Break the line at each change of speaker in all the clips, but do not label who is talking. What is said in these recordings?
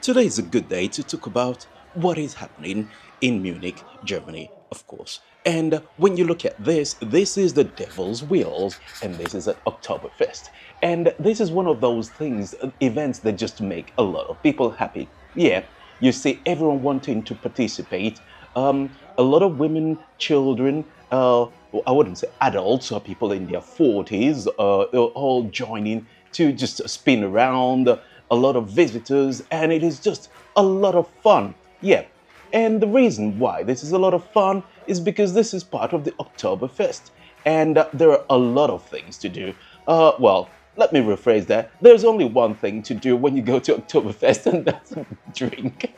Today is a good day to talk about what is happening in Munich, Germany, of course. And when you look at this is the devil's wheels, and this is at Oktoberfest. And this is one of those things, events that just make a lot of people happy. Yeah, you see everyone wanting to participate. A lot of women, children, I wouldn't say adults or people in their 40s, all joining to just spin around, a lot of visitors, and it is just a lot of fun. Yeah. And the reason why this is a lot of fun is because this is part of the Oktoberfest. And there are a lot of things to do. Let me rephrase that. There's only one thing to do when you go to Oktoberfest, and that's drink.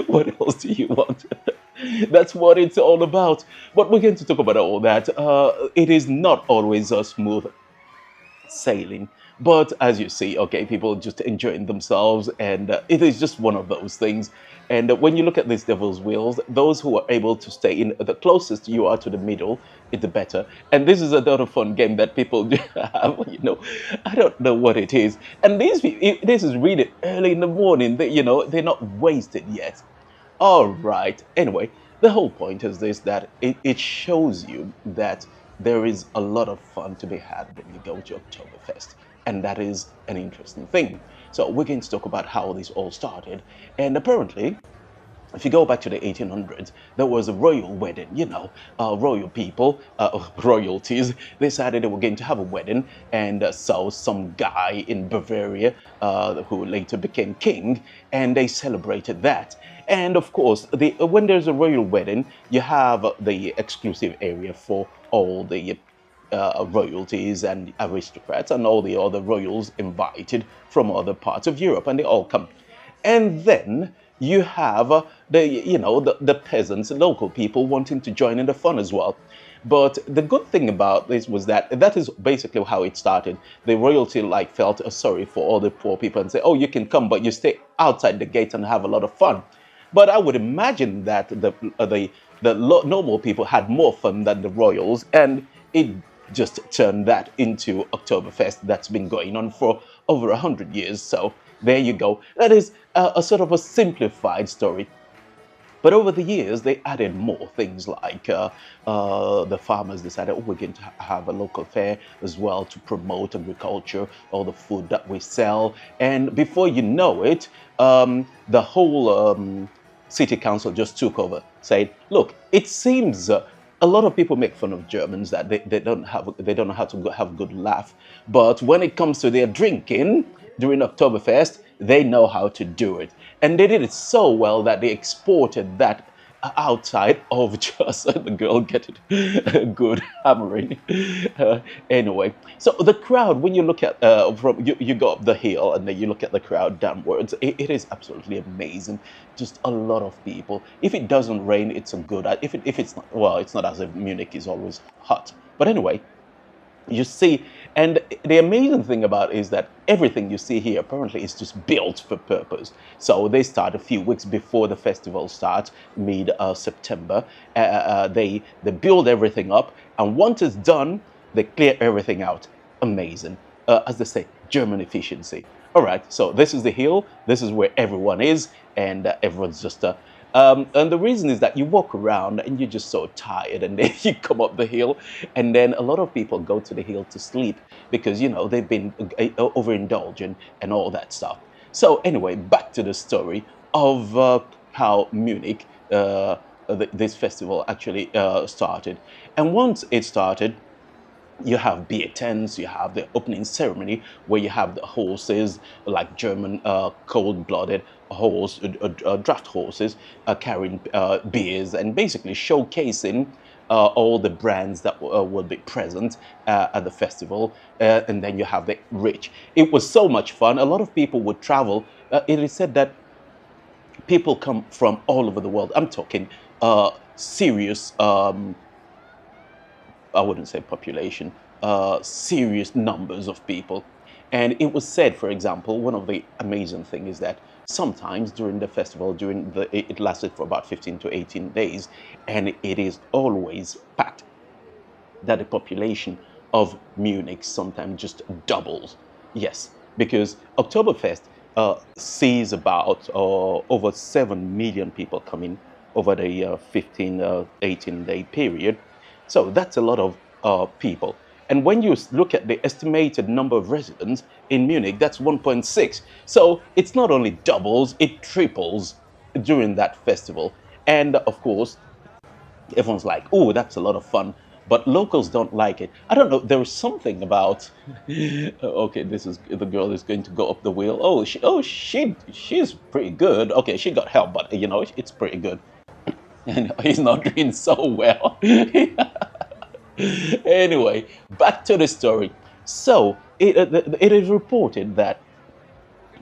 What else do you want? That's what it's all about. But we're going to talk about all that. It is not always a smooth sailing. But as you see, okay, people just enjoying themselves, and it is just one of those things. And when you look at these devil's wheels, those who are able to stay in the closest you are to the middle, the better. And this is a lot of fun game that people have. I don't know what it is. And this is really early in the morning. They're not wasted yet. All right. Anyway, the whole point is this that it shows you that there is a lot of fun to be had when you go to Oktoberfest. And that is an interesting thing. So, we're going to talk about how this all started. And apparently, if you go back to the 1800s, there was a royal wedding, royal people, royalties, decided they were going to have a wedding. And so some guy in Bavaria, who later became king, and they celebrated that. And of course, when there's a royal wedding, you have the exclusive area for all the royalties and aristocrats and all the other royals invited from other parts of Europe, and they all come. And then you have the peasants, local people wanting to join in the fun as well. But the good thing about this was that is basically how it started. The royalty felt sorry for all the poor people and say, "Oh, you can come, but you stay outside the gate and have a lot of fun." But I would imagine that the normal people had more fun than the royals, and it just turned that into Oktoberfest that's been going on for over 100 years. So there you go. That is a sort of a simplified story. But over the years, they added more things like the farmers decided, oh, we're going to have a local fair as well to promote agriculture, all the food that we sell. And before you know it, the whole city council just took over, said, look, it seems a lot of people make fun of Germans that they don't know how to have a good laugh. But when it comes to their drinking during Oktoberfest, they know how to do it. And they did it so well that they exported that outside of just the girl get it a good hammering. Anyway, so the crowd, when you look at from you go up the hill and then you look at the crowd downwards, it is absolutely amazing. Just a lot of people. If it doesn't rain, it's a good. If it's not, well, it's not as if Munich is always hot. But anyway, you see, and the amazing thing about it is that everything you see here apparently is just built for purpose. So they start a few weeks before the festival starts, mid September. They build everything up, and once it's done, they clear everything out. Amazing, as they say, German efficiency. All right, so this is the hill. This is where everyone is, and everyone's just and the reason is that you walk around and you're just so tired, and then you come up the hill, and then a lot of people go to the hill to sleep because they've been overindulgent and all that stuff. So anyway, back to the story of how Munich, this festival actually started, and once it started, you have beer tents, you have the opening ceremony where you have the horses, like German cold-blooded horse, draft horses, carrying beers and basically showcasing all the brands that will be present at the festival. And then you have the rich. It was so much fun. A lot of people would travel. It is said that people come from all over the world. I'm talking serious I wouldn't say population, serious numbers of people. And it was said, for example, one of the amazing things is that sometimes during the festival, it lasted for about 15 to 18 days, and it is always packed, that the population of Munich sometimes just doubles. Yes, because Oktoberfest sees about over 7 million people coming over the 15, 18-day period. So that's a lot of people. And when you look at the estimated number of residents in Munich, that's 1.6. So it's not only doubles, it triples during that festival. And of course, everyone's like, "Oh, that's a lot of fun," but locals don't like it. I don't know. There is something about. Okay, this is the girl is going to go up the wheel. She's pretty good. Okay, she got help, but it's pretty good. And he's not doing so well. Anyway, back to the story. So it is reported that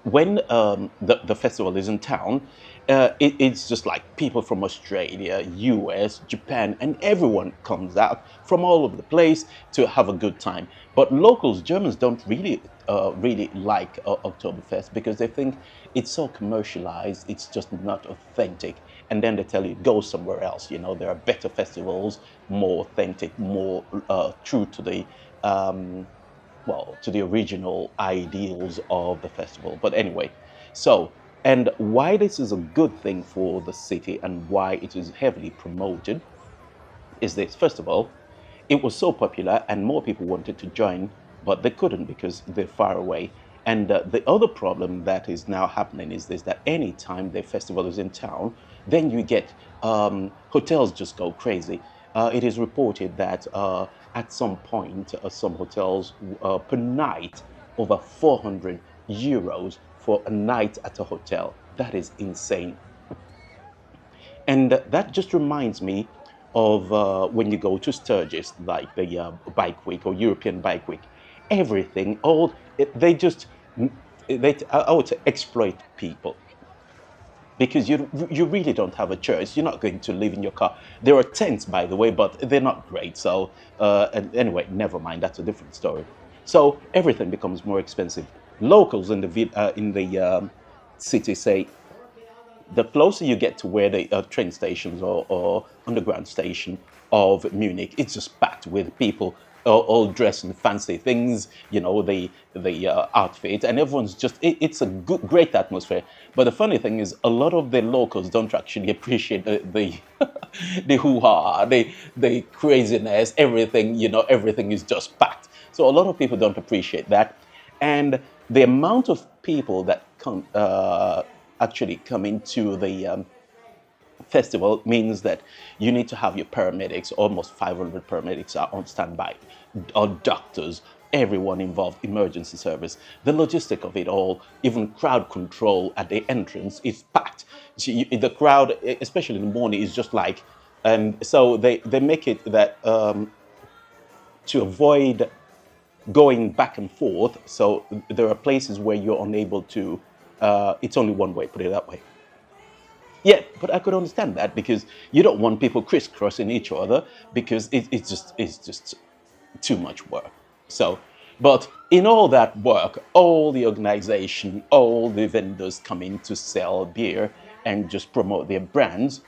when the festival is in town, it's just like people from Australia, US, Japan, and everyone comes out from all over the place to have a good time. But locals, Germans, don't really like Oktoberfest because they think it's so commercialized, it's just not authentic. And then they tell you, go somewhere else. There are better festivals, more authentic, more true to the to the original ideals of the festival. But anyway, so, and why this is a good thing for the city and why it is heavily promoted is this. First of all, it was so popular and more people wanted to join, but they couldn't because they're far away. And the other problem that is now happening is this, that anytime the festival is in town, then you get hotels just go crazy. It is reported that at some point, some hotels per night, over 400 euros for a night at a hotel. That is insane. And that just reminds me of when you go to Sturgis, like the Bike Week or European Bike Week. Everything, they just, I would say, exploit people because you really don't have a choice. You're not going to live in your car. There are tents, by the way, but they're not great. So, and anyway, never mind. That's a different story. So everything becomes more expensive. Locals in the city say the closer you get to where the train stations or underground station of Munich, it's just packed with people all dressed in fancy things, the outfit, and everyone's just, it's a great atmosphere. But the funny thing is, a lot of the locals don't actually appreciate the the hoo-ha, the craziness, everything, everything is just packed. So a lot of people don't appreciate that. And the amount of people that actually come into the festival means that you need to have your paramedics. Almost 500 paramedics are on standby, or doctors, everyone involved, emergency service. The logistic of it all, even crowd control at the entrance is packed. The crowd, especially in the morning, is just like, and so they make it that to avoid going back and forth. So there are places where you're unable to, it's only one way, put it that way. Yeah, but I could understand that because you don't want people crisscrossing each other because it's just too much work. So, but in all that work, all the organization, all the vendors come in to sell beer and just promote their brands,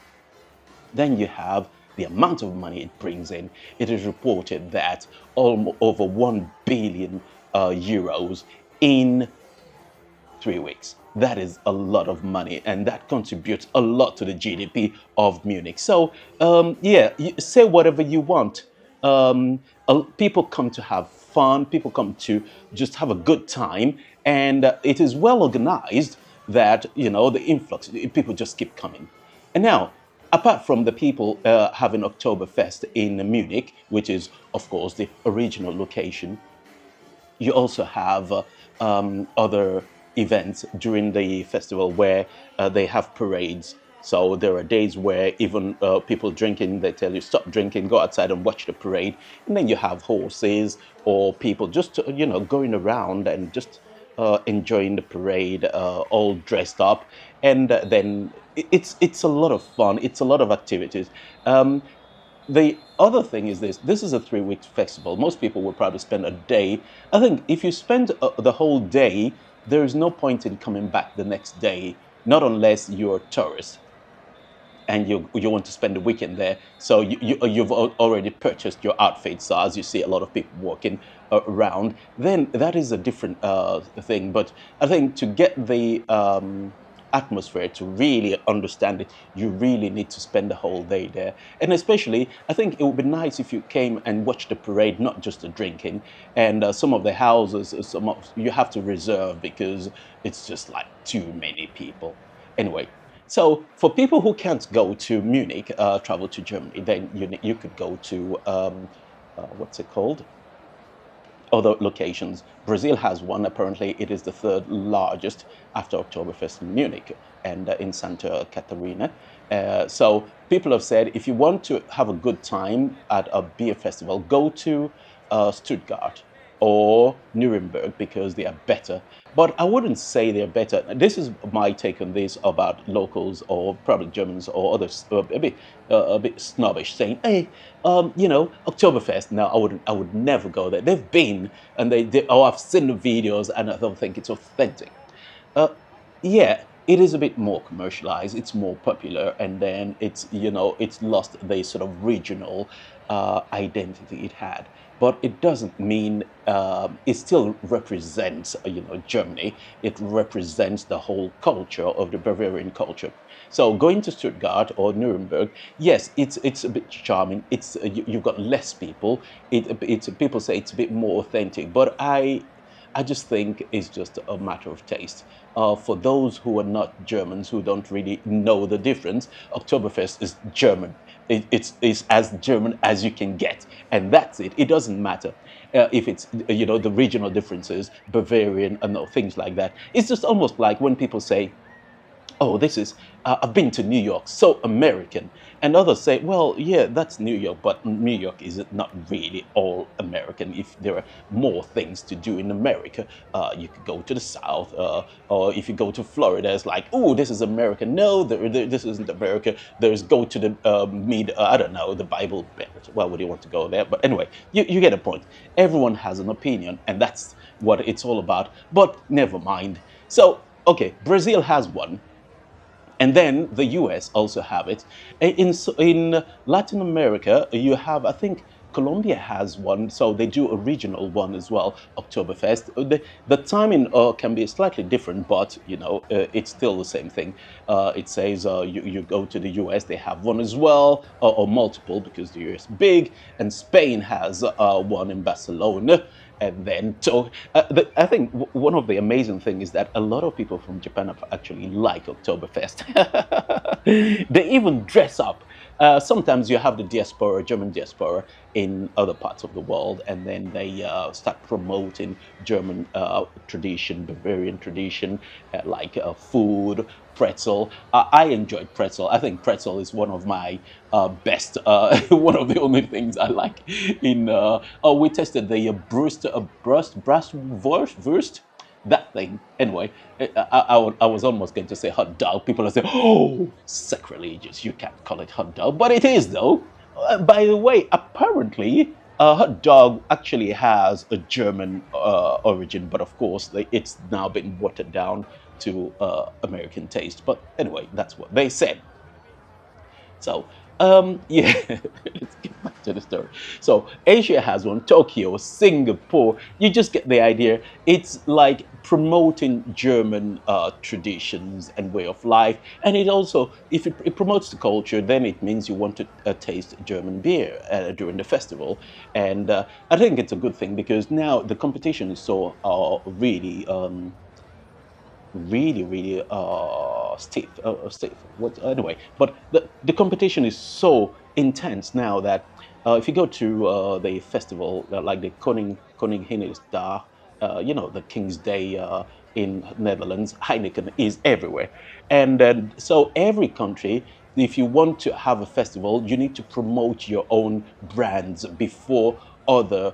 then you have the amount of money it brings in. It is reported that over 1 billion euros in 3 weeks. That is a lot of money, and that contributes a lot to the GDP of Munich. So, yeah, say whatever you want. People come to have fun, people come to just have a good time, and it is well organized that, the influx, people just keep coming. And now, apart from the people having Oktoberfest in Munich, which is, of course, the original location, you also have other events during the festival where they have parades. So there are days where even people drinking, they tell you stop drinking, go outside and watch the parade. And then you have horses or people just going around and just enjoying the parade, all dressed up. And then it's a lot of fun. It's a lot of activities. The other thing is this is a 3 week festival. Most people will probably spend a day. I think if you spend the whole day, there is no point in coming back the next day, not unless you're a tourist. and you want to spend the weekend there. So you've already purchased your outfit. So as you see a lot of people walking around, then that is a different thing. But I think to get the atmosphere, to really understand it, you really need to spend the whole day there. And especially, I think it would be nice if you came and watched the parade, not just the drinking. And some of the houses, you have to reserve because it's just like too many people. Anyway, so for people who can't go to Munich, travel to Germany, then you could go to what's it called? Other locations. Brazil has one. Apparently, it is the third largest after Oktoberfest in Munich and in Santa Catarina. So people have said if you want to have a good time at a beer festival, go to Stuttgart or Nuremberg because they are better. But I wouldn't say they're better. This is my take on this about locals or probably Germans or others a bit snobbish, saying, "Hey, Oktoberfest." No, I wouldn't. I would never go there. They've been and oh, I've seen the videos and I don't think it's authentic. Uh, yeah, it is a bit more commercialized. It's more popular, and then it's lost the sort of regional identity it had. But it doesn't mean it still represents Germany. It represents the whole culture of the Bavarian culture. So going to Stuttgart or Nuremberg, yes, it's a bit charming. You've got less people. It's people say it's a bit more authentic, but I just think it's just a matter of taste. For those who are not Germans, who don't really know the difference, Oktoberfest is German. It's as German as you can get, and that's it. It doesn't matter if it's the regional differences, Bavarian and things like that. It's just almost like when people say, "Oh, I've been to New York, so American." And others say, "Well, yeah, that's New York, but New York is not really all American. If there are more things to do in America, you could go to the South, or if you go to Florida, it's like, oh, this is America. No, this isn't America. There's go to the I don't know, the Bible Belt. Why would you want to go there? But anyway, you get a point. Everyone has an opinion, and that's what it's all about. But never mind. So, okay, Brazil has one. And then the US also have it. In Latin America, you have, I think, Colombia has one, so they do a regional one as well, Oktoberfest. The timing can be slightly different, but it's still the same thing. It says you go to the US, they have one as well, or multiple because the US is big, and Spain has one in Barcelona. And then, so I think one of the amazing things is that a lot of people from Japan actually like Oktoberfest. They even dress up. Sometimes you have the diaspora, German diaspora, in other parts of the world, and then they start promoting German tradition, Bavarian tradition, like food, pretzel. I enjoyed pretzel. I think pretzel is one of my best, one of the only things I like. We tested the Wurst, that thing. Anyway, I was almost going to say hot dog. People are saying, "Oh, sacrilegious! You can't call it hot dog," but it is though. By the way, apparently, a hot dog actually has a German origin, but of course, it's now been watered down to American taste. But anyway, that's what they said. So, yeah, let's get back to the story. So, Asia has one, Tokyo, Singapore. You just get the idea. It's like promoting German traditions and way of life. And it also, if it promotes the culture, then it means you want to taste German beer during the festival. And I think it's a good thing because now the competition is so really. Really stiff stiff what anyway, but the competition is so intense now that if you go to the festival like the Koninginnedag, the King's Day in Netherlands, Heineken is everywhere. And so every country, if you want to have a festival, you need to promote your own brands before other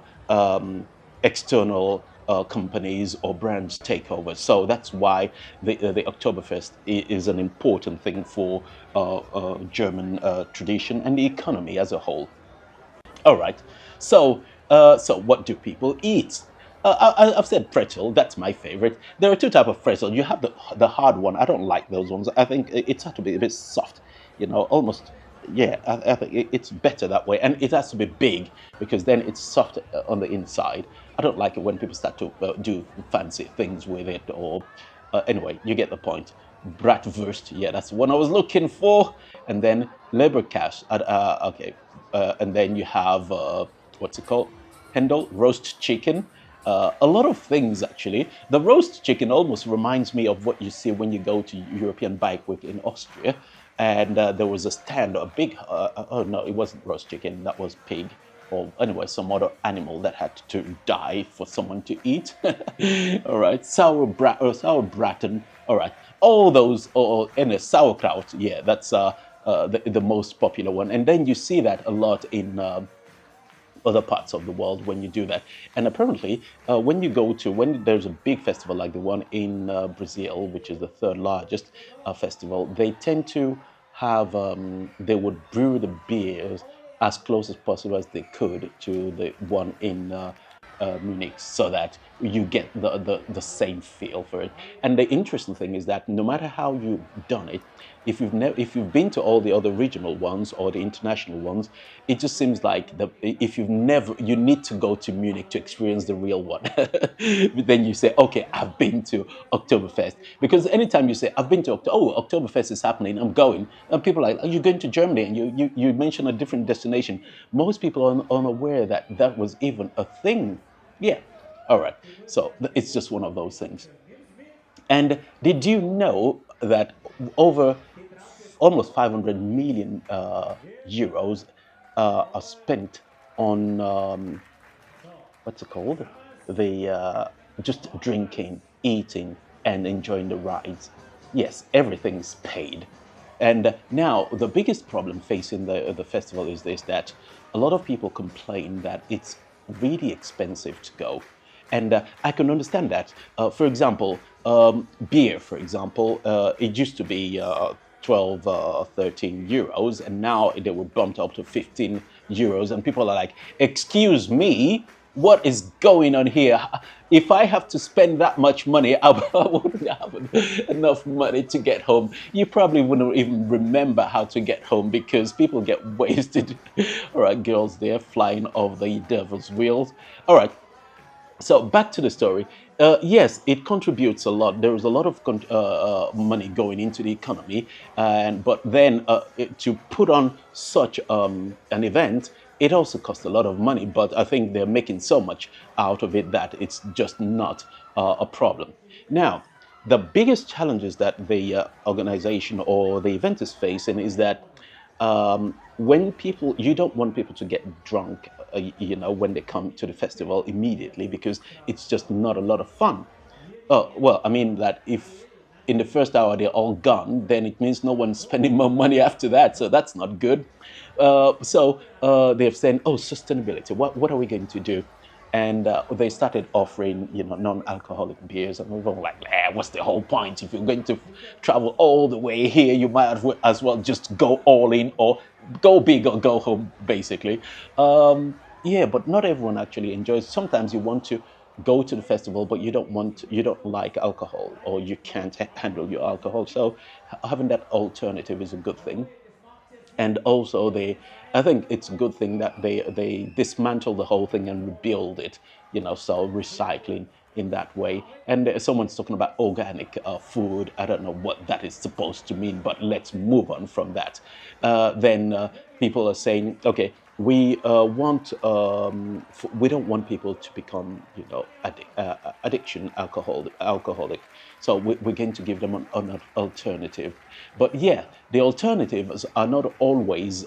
external companies or brands take over. So that's why the Oktoberfest is an important thing for German tradition and the economy as a whole. All right. So what do people eat? I've said pretzel. That's my favorite. There are two types of pretzel. You have the hard one. I don't like those ones. I think it's had to be a bit soft. almost. Yeah, I think it's better that way, and it has to be big because then it's soft on the inside. I don't like it when people start to do fancy things with it, or anyway, you get the point. Bratwurst, yeah, that's the one I was looking for, and then Leberkäse. Okay, and then you have what's it called? Hendel roast chicken. A lot of things actually. The roast chicken almost reminds me of what you see when you go to European Bike Week in Austria, and there was a stand, a big. Oh no, it wasn't roast chicken. That was pig, or anyway, some other animal that had to die for someone to eat. All right, sour braten. All right, all those, and a sauerkraut. Yeah, that's the most popular one, and then you see that a lot in. Other parts of the world when you do that. And apparently, when there's a big festival like the one in Brazil, which is the third largest festival, they tend to they would brew the beers as close as possible as they could to the one in Munich, so that you get the same feel for it. And the interesting thing is that no matter how you've done it, if you've been to all the other regional ones or the international ones, it just seems like if you've never, you need to go to Munich to experience the real one. But then you say, okay, I've been to Oktoberfest, because anytime you say I've been to Oktoberfest is happening, I'm going, and people are like, are you going to Germany? And you mention a different destination. Most people are unaware that that was even a thing. Yeah. All right. So it's just one of those things. And did you know that over almost 500 million euros are spent on what's it called? The just drinking, eating, and enjoying the rides. Yes, everything's paid. And now the biggest problem facing the festival is this: that a lot of people complain that it's really expensive to go. And I can understand that. For example, beer, for example, it used to be 12, 13 euros, and now they were bumped up to 15 euros. And people are like, excuse me, what is going on here? If I have to spend that much money, I wouldn't have enough money to get home. You probably wouldn't even remember how to get home because people get wasted. All right, girls, they're flying off the devil's wheels. All right, so back to the story. Yes, it contributes a lot. There is a lot of money going into the economy, and but then to put on such an event, it also costs a lot of money. But I think they're making so much out of it that it's just not a problem. Now, the biggest challenges that the organization or the event is facing is that when people, you don't want people to get drunk, when they come to the festival immediately, because it's just not a lot of fun. Oh, well, I mean that if in the first hour they're all gone, then it means no one's spending more money after that. So that's not good. So they've said, oh, sustainability. What are we going to do? And they started offering, non-alcoholic beers, and we were like, what's the whole point? If you're going to travel all the way here, you might as well just go all in, or go big or go home, basically. Yeah, but not everyone actually enjoys. Sometimes you want to go to the festival, but you don't like alcohol, or you can't handle your alcohol. So having that alternative is a good thing. And also I think it's a good thing that they dismantle the whole thing and rebuild it, so recycling in that way. And someone's talking about organic food. I don't know what that is supposed to mean, but let's move on from that. Then people are saying, okay, we don't want people to become, addiction alcoholic. So we're going to give them an alternative. But yeah, the alternatives are not always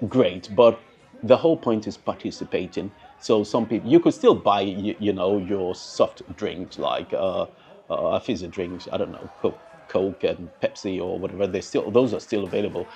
great, but the whole point is participating. So some people, you could still buy, your soft drinks like fizzy drinks. I don't know, Coke and Pepsi or whatever. Those are still available.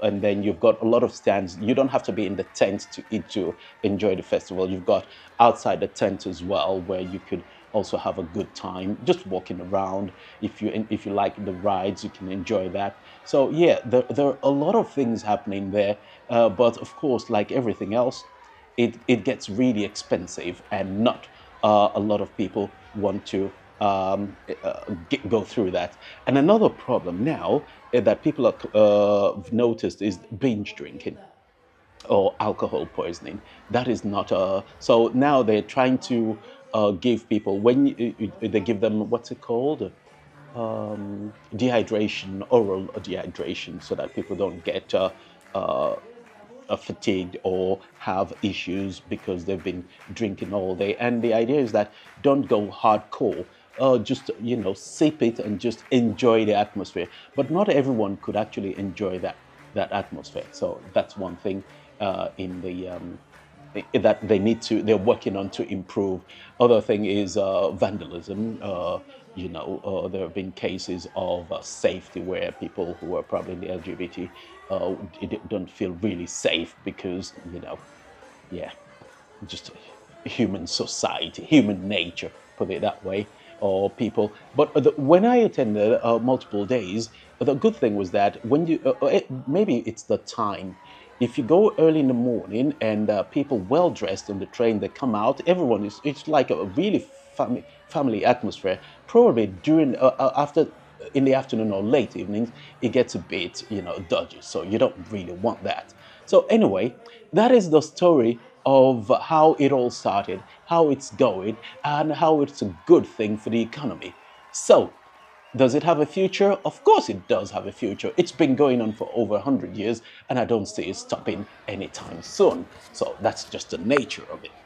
And then you've got a lot of stands. You don't have to be in the tent to eat to enjoy the festival. You've got outside the tent as well, where you could also have a good time just walking around. If you like the rides, you can enjoy that. So yeah, there are a lot of things happening there, but of course, like everything else, it gets really expensive, and not a lot of people want to go through that. And another problem now that people are noticed is binge drinking or alcohol poisoning. That is not a. So now they're trying to give people when they give them what's it called, dehydration, oral dehydration, so that people don't get uh, fatigued or have issues because they've been drinking all day. And the idea is that don't go hardcore. Just sip it and just enjoy the atmosphere. But not everyone could actually enjoy that atmosphere. So that's one thing in the that they're working on to improve. Other thing is vandalism. There have been cases of safety where people who are probably in the LGBT don't feel really safe because yeah, just human society, human nature, put it that way, or people. But when I attended multiple days, the good thing was that when maybe it's the time. If you go early in the morning and people well dressed on the train, they come out. Everyone is. It's like a really family atmosphere. Probably during after in the afternoon or late evenings, it gets a bit dodgy. So you don't really want that. So anyway, that is the story of how it all started, how it's going, and how it's a good thing for the economy. So, does it have a future? Of course, it does have a future. It's been going on for over 100 years, and I don't see it stopping anytime soon. So, that's just the nature of it.